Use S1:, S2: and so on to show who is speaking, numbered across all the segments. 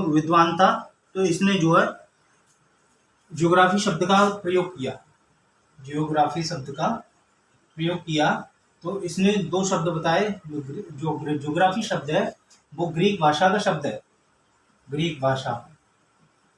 S1: विद्वान था, तो इसने जो है ज्योग्राफी शब्द का प्रयोग किया। जियोग्राफी शब्द का प्रयोग किया तो इसने दो शब्द बताए। जो ज्योग्राफी शब्द है वो ग्रीक भाषा का शब्द है, ग्रीक भाषा।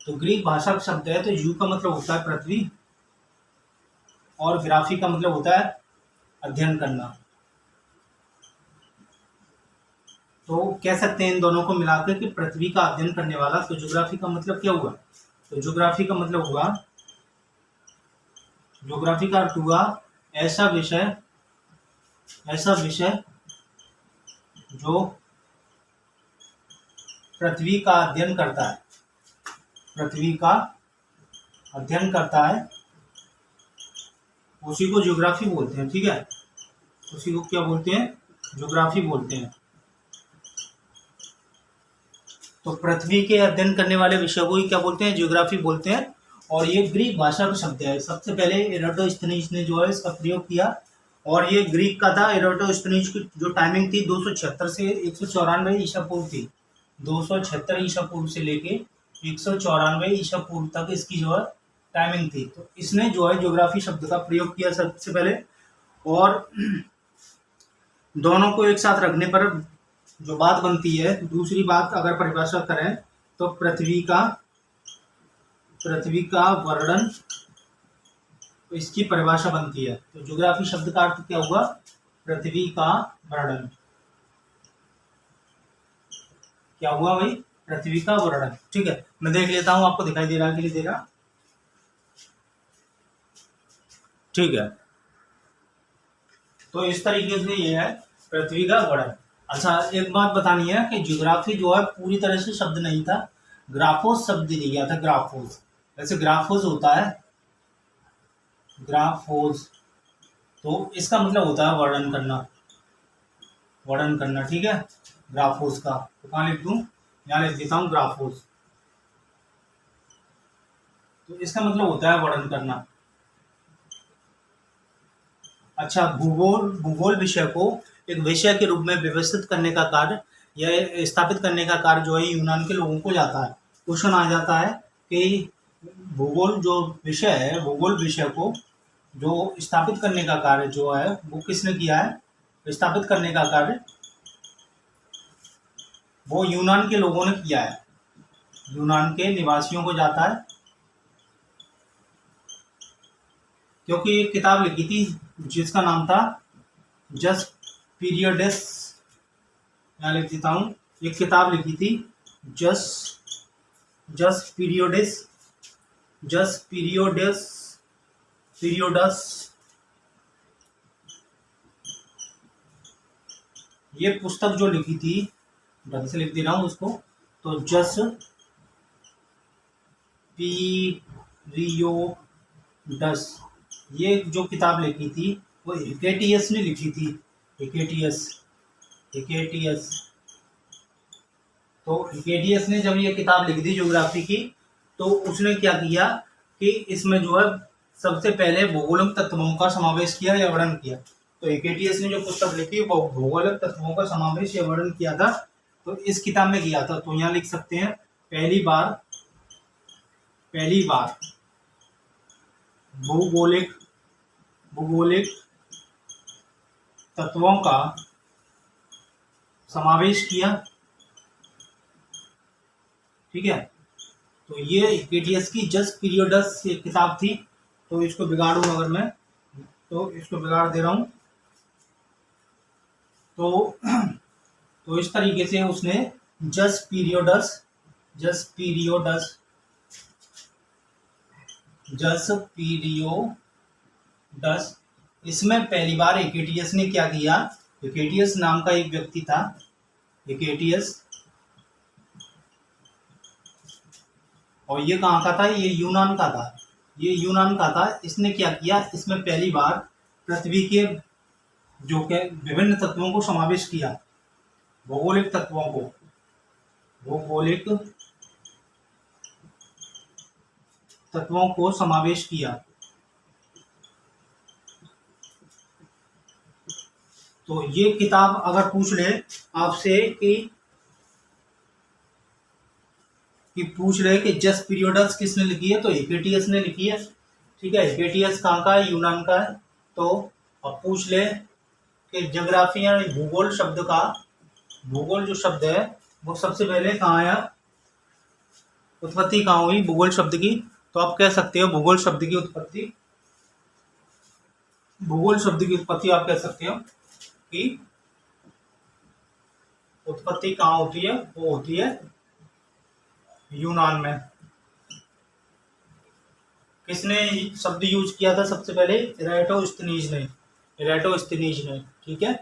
S1: तो ग्रीक भाषा का शब्द है, तो यू का मतलब होता है पृथ्वी और ग्राफी का मतलब होता है अध्ययन करना। तो कह सकते हैं इन दोनों को मिलाकर कि पृथ्वी का अध्ययन करने वाला। तो ज्योग्राफी का मतलब क्या हुआ? तो ज्योग्राफी का मतलब हुआ, ज्योग्राफी का अर्थ हुआ ऐसा विषय जो पृथ्वी का अध्ययन करता है, पृथ्वी का अध्ययन करता है, उसी को ज्योग्राफी बोलते हैं। ठीक है, उसी को क्या बोलते हैं? ज्योग्राफी बोलते हैं। तो पृथ्वी के अध्ययन करने वाले विषय को ही क्या बोलते हैं? ज्योग्राफी बोलते हैं। और ये ग्रीक भाषा का शब्द है। सबसे पहले एराटोस्थेनीज ने जो है इसका प्रयोग किया, और ये ग्रीक का था। एराटोस्थेनीज की जो टाइमिंग थी 276 से 194 ईसा पूर्व थी। 276 ईसा पूर्व से लेके 194 ईसा पूर्व तक इसकी जो है टाइमिंग थी। तो इसने जो है ज्योग्राफी शब्द का प्रयोग किया सबसे पहले। और दोनों को एक साथ रखने पर जो बात बनती है, दूसरी बात अगर परिभाषा करें तो पृथ्वी का वर्णन, तो इसकी परिभाषा बनती है। तो ज्योग्राफी शब्द का अर्थ क्या हुआ? पृथ्वी का वर्णन। क्या हुआ भाई? पृथ्वी का वर्णन। ठीक है, मैं देख लेता हूं, आपको दिखाई दे रहा है कि नहीं दे रहा? ठीक है, तो इस तरीके से ये है पृथ्वी का वर्णन। अच्छा, एक बात बतानी है कि ज्योग्राफी जो है पूरी तरह से शब्द नहीं था, ग्राफोस शब्द दिया था। ग्राफोस, वैसे ग्राफोस होता है, ग्राफोस, तो इसका मतलब होता है वर्णन करना, वर्णन करना। ठीक है, ग्राफोस का तो कहाँ लिख दूं? यहाँ लिख देता हूँ ग्राफोस। तो इसका मतलब होता है वर्णन करना। अच्छा, भूगोल विषय को एक विषय के रूप में व्यवस्थित करने का कार्य या स्थापित करने का कार्य जो है यूनान के लोगों को जाता है। क्वेश्चन आ जाता है कि भूगोल जो विषय है, भूगोल विषय को जो स्थापित करने का कार्य जो है वो किसने किया है? स्थापित करने का कार्य वो यूनान के लोगों ने किया है, यूनान के निवासियों को जाता है। क्योंकि एक किताब लिखी थी जिसका नाम था जस्ट पीरियड्स, यहाँ लिख देता हूँ, एक किताब लिखी थी जस्ट पीरियड्स। ये पुस्तक जो लिखी थी, ढंग से लिख दे रहा हूँ उसको, तो जस्ट पीरियड्स, ये जो किताब लिखी थी वो हिकेटियस ने लिखी थी। हिकेटियस। तो हिकेटियस ने जब ये किताब लिखी थी ज्योग्राफी की, तो उसने क्या किया कि इसमें जो है सबसे पहले भौगोलिक तत्वों का समावेश किया या वर्णन किया। तो हिकेटियस ने जो पुस्तक लिखी वो भौगोलिक तत्वों का समावेश या वर्णन किया था, तो इस किताब में किया था। तो यहाँ लिख सकते हैं पहली बार भौगोलिक तत्वों का समावेश किया। ठीक है, तो ये हिकेटियस की जस्ट पीरियड्स एक किताब थी। तो इसको बिगाड़ूं अगर मैं, तो इसको बिगाड़ दे रहा हूं। तो इस तरीके से उसने जस्ट पीरियड्स, इसमें पहली बार हिकेटियस ने क्या किया? हिकेटियस नाम का एक व्यक्ति था, हिकेटियस, और ये कहाँ का था? ये यूनान का था। इसने क्या किया? इसमें पहली बार पृथ्वी के जो के विभिन्न तत्वों को समावेश किया, भौगोलिक तत्वों को समावेश किया। तो ये किताब अगर पूछ ले आपसे कि कि पूछ रहे कि जस्ट पीरियडस किसने लिखी है, तो हिपेटियस ने लिखी है। ठीक है, हिपेटियस कहाँ का है, यूनान का है। तो अब पूछ ले कि ज्योग्राफी या भूगोल शब्द का, भूगोल जो शब्द है वो सबसे पहले कहाँ आया, उत्पत्ति कहाँ हुई भूगोल शब्द की। तो आप कह सकते हो भूगोल शब्द की उत्पत्ति, भूगोल शब्द की उत्पत्ति आप कह सकते हो कि उत्पत्ति कहाँ होती है, वो होती है यूनान में। किसने शब्द यूज किया था सबसे पहले, इराटोस्थनीज ने, इराटोस्थनीज ने। ठीक है,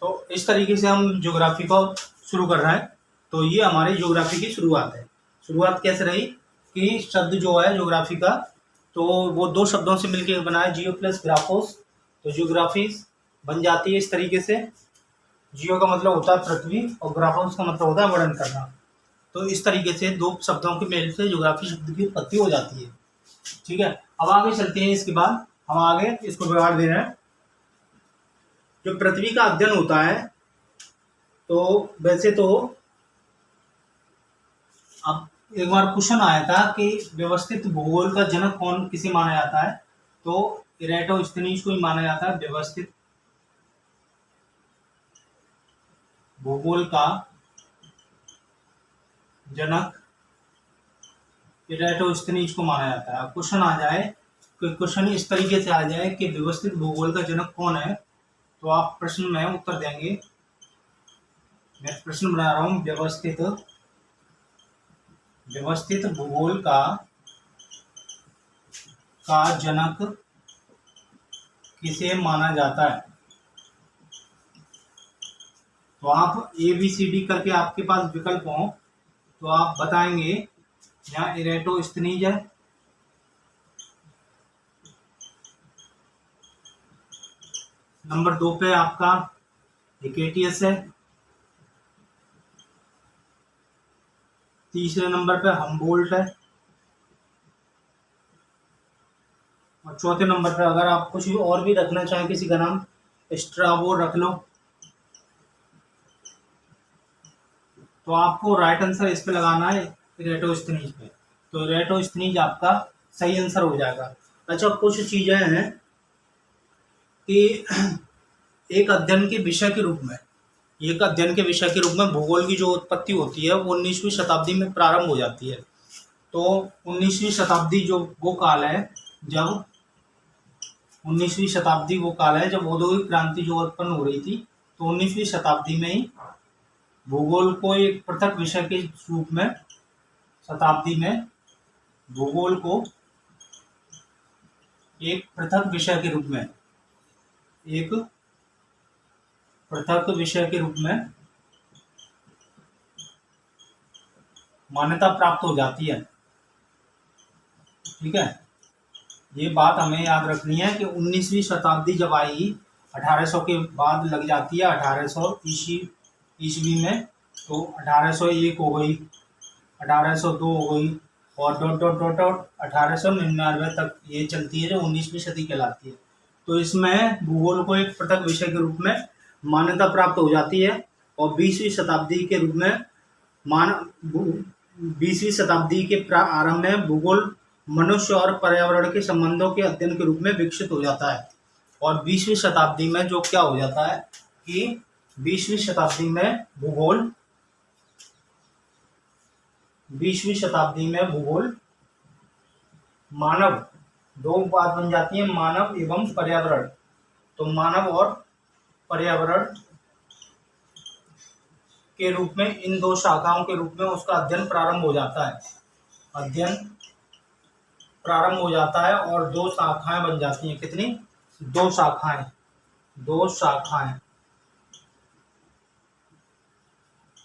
S1: तो इस तरीके से हम ज्योग्राफी को शुरू कर रहे हैं। तो ये हमारी ज्योग्राफी की शुरुआत है। शुरुआत कैसे रही कि शब्द जो है ज्योग्राफी का, तो वो दो शब्दों से मिलकर बना है, जियो प्लस ग्राफोस। तो ज्योग्राफी बन जाती है इस तरीके से, जियो का मतलब होता है पृथ्वी और ग्राफोस का मतलब होता है वर्णन करना। तो इस तरीके से दो शब्दों के मेल से ज्योग्राफी शब्द की उत्पत्ति हो जाती है। ठीक है, अब आगे चलते हैं। इसके बाद हम आगे इसको व्यवहार दे रहे हैं। जो पृथ्वी का अध्ययन होता है, तो वैसे तो अब एक बार क्वेश्चन आया था कि व्यवस्थित भूगोल का जनक कौन किसे माना जाता है, तो इराटोस्थनीज को ही माना जाता है व्यवस्थित भूगोल का जनक, इराटोस्थनीज को माना जाता है। क्वेश्चन आ जाए, क्वेश्चन इस तरीके से आ जाए कि व्यवस्थित भूगोल का जनक कौन है, तो आप प्रश्न में उत्तर देंगे। मैं प्रश्न बना रहा हूं, व्यवस्थित भूगोल का जनक किसे माना जाता है। तो आप ABCD करके आपके पास विकल्प हो, तो आप बताएंगे यहाँ इराटोस्थनीज है, नंबर 2 पे आपका हिपेटियस है, तीसरे नंबर पे हम्बोल्ट है, और चौथे नंबर पे अगर आप कुछ और भी रखना चाहें किसी का नाम, स्ट्राबो रख लो। तो आपको राइट आंसर इस पे लगाना है, इराटोस्थनीज पे। तो इराटोस्थनीज आपका सही आंसर हो जाएगा। अच्छा, कुछ चीजें हैं कि एक अध्ययन के विषय के रूप में, एक अध्ययन के विषय के रूप में भूगोल की जो उत्पत्ति होती है वो 19वीं शताब्दी में प्रारंभ हो जाती है। तो 19वीं शताब्दी जो वो काल है जब 19वीं शताब्दी वो काल है जब औद्योगिक क्रांति जो उत्पन्न हो रही थी। तो 19वीं शताब्दी में ही भूगोल को एक पृथक विषय के रूप में, शताब्दी में भूगोल को एक पृथक विषय के रूप में, एक पृथक विषय के रूप में मान्यता प्राप्त हो जाती है। ठीक है, ये बात हमें याद रखनी है कि 19वीं शताब्दी जब आई, 1800 के बाद लग जाती है, 1800 ईस्वी में। तो 1801 हो गई, 1802 हो गई, और डॉट डॉट डॉट डॉट 1899 तक ये चलती है, जो 19वीं सदी कहलाती है। तो इसमें भूगोल को एक पृथक विषय के रूप में मान्यता प्राप्त हो जाती है। और 20वीं शताब्दी के रूप में 20वीं शताब्दी के आरंभ में भूगोल मनुष्य और पर्यावरण के संबंधों के अध्ययन के रूप में विकसित हो जाता है। और 20वीं शताब्दी में जो क्या हो जाता है कि 20वीं शताब्दी में भूगोल, 20वीं शताब्दी में भूगोल मानव, दो बात बन जाती है, मानव एवं पर्यावरण। तो मानव और पर्यावरण के रूप में, इन दो शाखाओं के रूप में उसका अध्ययन प्रारंभ हो जाता है, अध्ययन प्रारंभ हो जाता है। और दो शाखाएं बन जाती हैं। कितनी? दो शाखाएं, दो शाखाएं,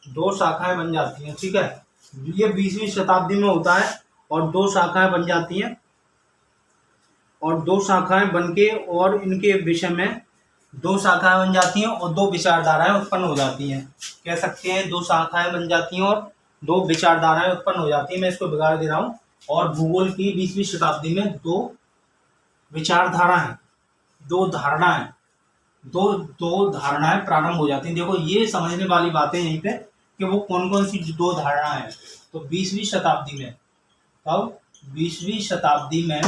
S1: दो शाखाएं बन जाती हैं। ठीक है, ये 20वीं शताब्दी में होता है और दो शाखाएं बन जाती हैं। और दो शाखाएं बनके और इनके विषय में दो शाखाएं बन जाती हैं और दो विचारधाराएं उत्पन्न हो जाती हैं। कह सकते हैं दो शाखाएं बन जाती हैं और दो विचारधाराएं उत्पन्न हो जाती हैं। मैं इसको बिगाड़ दे रहा हूँ। और भूगोल की 20वीं शताब्दी में दो विचारधाराएं, दो धारणाएं, दो धारणाएं प्रारंभ हो जाती हैं। देखो, ये समझने वाली बातें यहीं पे कि वो कौन कौन सी दो धारणाएं हैं। तो 20वीं शताब्दी में, कब? 20वीं शताब्दी में,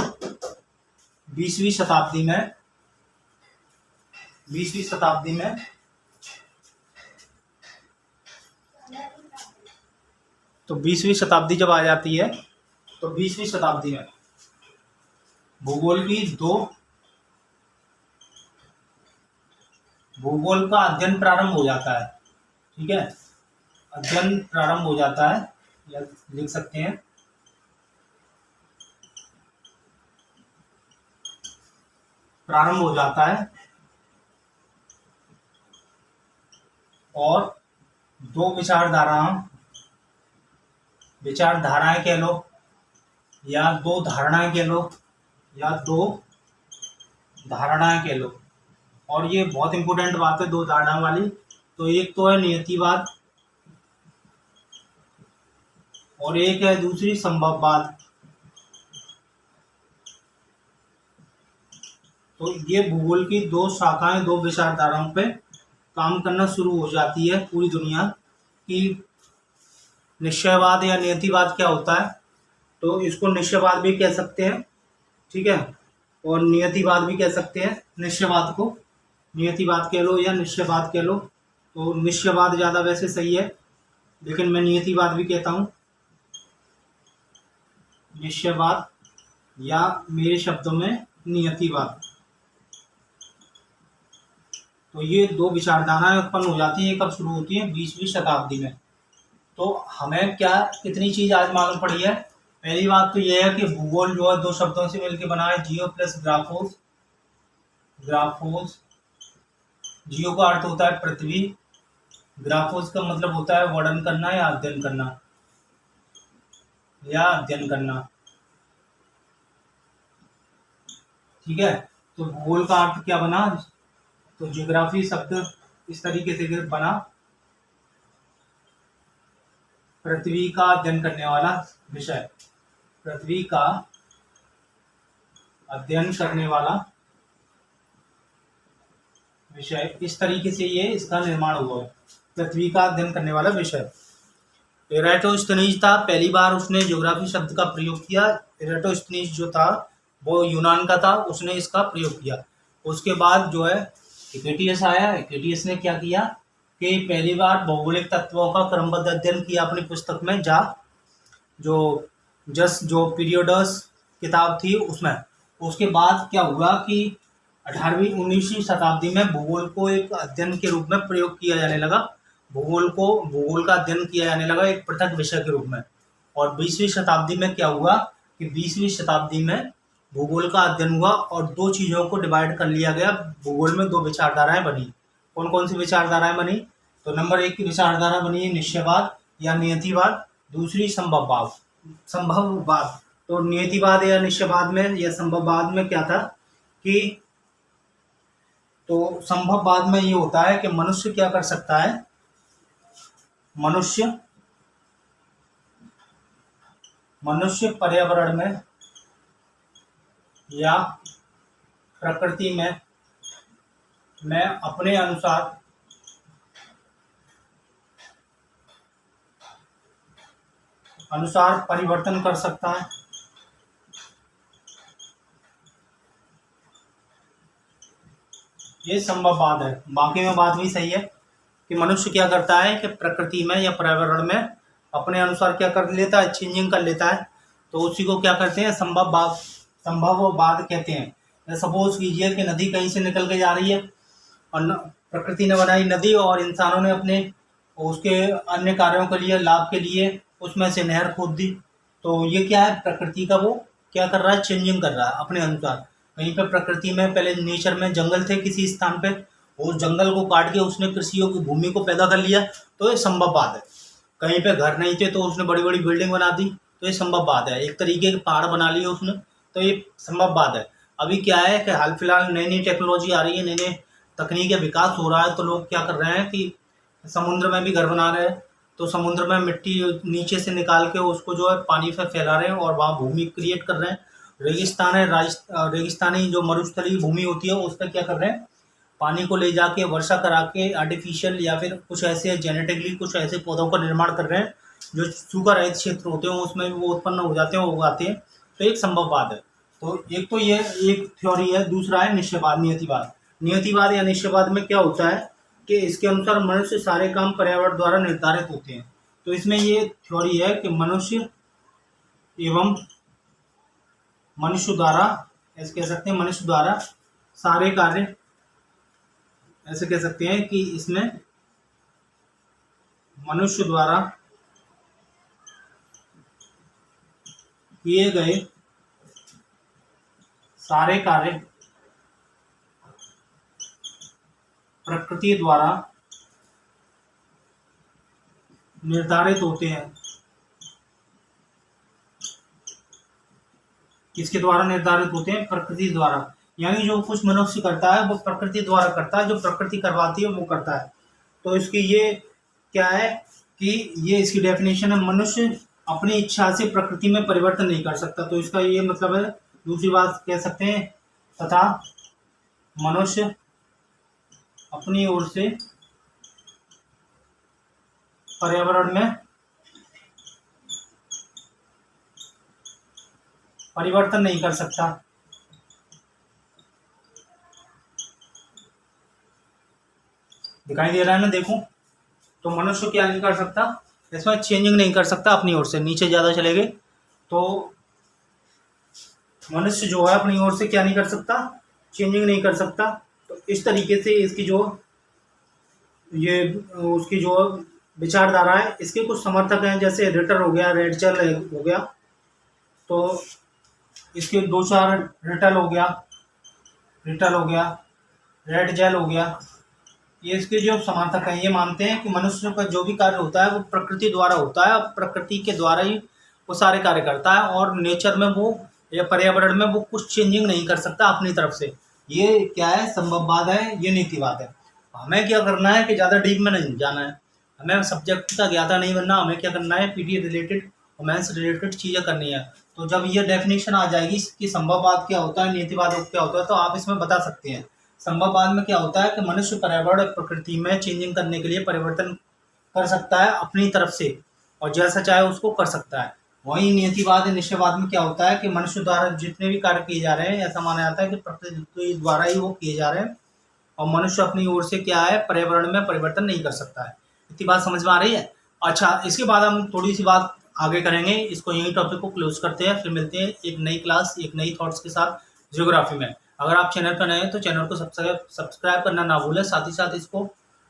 S1: 20वीं शताब्दी में, 20वीं शताब्दी में तो 20वीं शताब्दी जब आ जाती है तो 20वीं शताब्दी में भूगोल का अध्ययन प्रारंभ हो जाता है। ठीक है, अध्ययन प्रारंभ हो जाता है, या लिख सकते हैं प्रारंभ हो जाता है, और दो विचारधाराएं कह लो, या दो धारणाएं कह लो, या दो धारणाएं कह लो। और ये बहुत इंपॉर्टेंट बात है दो धारणा वाली। तो एक तो है नियतिवाद और एक है दूसरी संभववाद। तो ये भूगोल की दो शाखाएं, दो विचारधाराओं पे काम करना शुरू हो जाती है पूरी दुनिया की। निश्चयवाद या नियतिवाद क्या होता है? तो इसको निश्चयवाद भी कह सकते हैं, ठीक है, और नियतिवाद भी कह सकते हैं। निश्चयवाद को नियतिवाद कह लो या निश्चयवाद कह लो, तो निश्चयवाद ज़्यादा वैसे सही है, लेकिन मैं नियतिवाद भी कहता हूँ। निश्चयवाद या मेरे शब्दों में नियतिवाद। तो ये दो विचारधाराएं उत्पन्न हो जाती हैं। कब शुरू होती है? 20वीं शताब्दी में। तो हमें क्या कितनी चीज़ आज मालूम पड़ी है? पहली बात तो यह है कि भूगोल जो है दो शब्दों से मिलकर बना है, जियो प्लस ग्राफोस। जियो का अर्थ होता है पृथ्वी, ग्राफोस का मतलब होता है वर्णन करना या अध्ययन करना, ठीक है। तो भूगोल का अर्थ क्या बना? तो ज्योग्राफी शब्द इस तरीके से बना, पृथ्वी का अध्ययन करने वाला विषय, पृथ्वी का अध्ययन करने वाला विषय। इस तरीके से ये इसका निर्माण हुआ है, पृथ्वी का अध्ययन करने वाला विषय। एराटोस्थनीज था, पहली बार उसने ज्योग्राफी शब्द का प्रयोग किया। एराटोस्थनीज जो था वो यूनान का था, उसने इसका प्रयोग किया। उसके बाद जो है हिपेटियस आया। हिपेटियस ने क्या किया कि पहली बार भौगोलिक तत्वों का क्रमबद्ध अध्ययन किया अपनी पुस्तक में, जो पीरियडस किताब थी उसमें। उसके बाद क्या हुआ कि 18वीं 19वीं शताब्दी में भूगोल को एक अध्ययन के रूप में प्रयोग किया जाने लगा। भूगोल का अध्ययन किया जाने लगा एक पृथक विषय के रूप में। और 20वीं शताब्दी में क्या हुआ कि 20वीं शताब्दी में भूगोल का अध्ययन हुआ और दो चीज़ों को डिवाइड कर लिया गया। भूगोल में दो विचारधाराएं बनी। कौन कौन सी विचारधाराएं बनी? तो नंबर 1 की विचारधारा बनी निश्चयवाद या नियतिवाद, दूसरी संभववाद। तो नियतिवाद या निश्चयवाद में या संभववाद में क्या था कि तो संभववाद में ये होता है कि मनुष्य क्या कर सकता है, मनुष्य पर्यावरण में या प्रकृति में अपने अनुसार परिवर्तन कर सकता है। ये संभववाद है। बाकी में बात भी सही है कि मनुष्य क्या करता है कि प्रकृति में या पर्यावरण में अपने अनुसार क्या कर लेता है, चेंजिंग कर लेता है। तो उसी को क्या करते हैं, संभववाद कहते हैं। सपोज कीजिए कि नदी कहीं से निकल के जा रही है और प्रकृति ने बनाई नदी और इंसानों ने अपने उसके अन्य कार्यों के लिए, लाभ के लिए उसमें से नहर खोद दी। तो ये क्या है, प्रकृति का वो क्या कर रहा है, चेंजिंग कर रहा है अपने अनुसार। कहीं पे प्रकृति में पहले नेचर में जंगल थे किसी स्थान पे, उस जंगल को काट के उसने कृषियों की भूमि को पैदा कर लिया, तो ये संभववाद है। कहीं पे घर नहीं थे तो उसने बड़ी बड़ी बिल्डिंग बना दी, तो ये संभववाद है। एक तरीके के पहाड़ बना लिए उसने, तो ये संभववाद है। अभी क्या है कि हाल फिलहाल नई नई टेक्नोलॉजी आ रही है, नई नई तकनीक का विकास हो रहा है, तो लोग क्या कर रहे हैं कि समुद्र में भी घर बना रहे हैं। तो समुद्र में मिट्टी नीचे से निकाल के उसको जो है पानी पे फैला रहे हैं और वहाँ भूमि क्रिएट कर रहे हैं। रेगिस्तान है, रेगिस्तानी जो मरुस्थलीय भूमि होती है उस पर क्या कर रहे हैं, पानी को ले जाके वर्षा करा के आर्टिफिशियल या फिर कुछ ऐसे जेनेटिकली कुछ ऐसे पौधों का निर्माण कर रहे हैं जो सूखा रहित क्षेत्र होते हैं उसमें भी वो उत्पन्न हो जाते हैं, उगाते हैं। तो एक संभववाद है। तो एक तो ये एक थ्योरी है। दूसरा है निश्चयवाद, नियतिवाद। नियतिवाद या निश्चयवाद में क्या होता है कि इसके अनुसार मनुष्य सारे काम पर्यावरण द्वारा निर्धारित होते हैं। तो इसमें ये थ्योरी है कि मनुष्य एवं मनुष्य द्वारा, ऐसे कह सकते हैं, मनुष्य द्वारा सारे कार्य, ऐसे कह सकते हैं कि इसमें मनुष्य द्वारा किए गए सारे कार्य प्रकृति द्वारा निर्धारित होते हैं। किसके द्वारा निर्धारित होते हैं? प्रकृति द्वारा। यानी जो कुछ मनुष्य करता है वो प्रकृति द्वारा करता है, जो प्रकृति करवाती है वो करता है। तो इसकी ये क्या है कि ये इसकी डेफिनेशन है, मनुष्य अपनी इच्छा से प्रकृति में परिवर्तन नहीं कर सकता। तो इसका ये मतलब है, दूसरी बात कह सकते हैं, तथा मनुष्य अपनी ओर से पर्यावरण में परिवर्तन नहीं कर सकता। दिखाई दे रहा है ना, देखो। तो मनुष्य क्या नहीं कर सकता, इसमें चेंजिंग नहीं कर सकता अपनी ओर से। नीचे ज़्यादा चले गए तो मनुष्य जो है अपनी ओर से क्या नहीं कर सकता, चेंजिंग नहीं कर सकता। तो इस तरीके से इसकी जो ये उसकी जो विचारधारा है, इसके कुछ समर्थक हैं, जैसे रिटर हो गया, रेडचल हो गया, तो इसके दो चार रिटल हो गया, रेड जेल हो गया। ये इसके जो समर्थक हैं ये मानते हैं कि मनुष्य का जो भी कार्य होता है वो प्रकृति द्वारा होता है, प्रकृति के द्वारा ही वो सारे कार्य करता है, और नेचर में वो या पर्यावरण में वो कुछ चेंजिंग नहीं कर सकता अपनी तरफ से। ये क्या है? संभववाद है, ये नीतिवाद है। हमें क्या करना है कि ज़्यादा डीप में नहीं जाना है, हमें सब्जेक्ट का ज्ञाता नहीं बनना। हमें क्या करना है, पीटी रिलेटेड, रोमांस रिलेटेड चीज़ें करनी है। तो जब ये डेफिनेशन आ जाएगी कि संभववाद क्या होता है, नीतिवाद क्या होता है, तो आप इसमें बता सकते हैं। संभववाद में क्या होता है कि मनुष्य पर्यावरण और प्रकृति में चेंजिंग करने के लिए परिवर्तन कर सकता है अपनी तरफ से, और जैसा चाहे उसको कर सकता है। वहीं नियतिवाद, निश्चयवाद में क्या होता है कि मनुष्य द्वारा जितने भी कार्य किए जा रहे हैं, ऐसा माना जाता है कि प्रकृति द्वारा ही वो किए जा रहे हैं, और मनुष्य अपनी ओर से क्या है, पर्यावरण में परिवर्तन नहीं कर सकता है। इतनी बात समझ में आ रही है? अच्छा, इसके बाद हम थोड़ी सी बात आगे करेंगे। इसको यही टॉपिक को क्लोज करते हैं, फिर मिलते हैं एक नई क्लास, एक नई थॉट्स के साथ ज्योग्राफी में। अगर आप चैनल पर नए हैं तो चैनल को सब्सक्राइब करना ना भूलें, साथ ही साथ इसको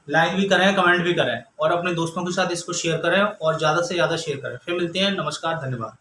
S1: लाइक भी करें, कमेंट भी करें, और अपने दोस्तों के साथ इसको शेयर करें, और ज़्यादा से ज़्यादा शेयर करें। फिर मिलते हैं, नमस्कार, धन्यवाद।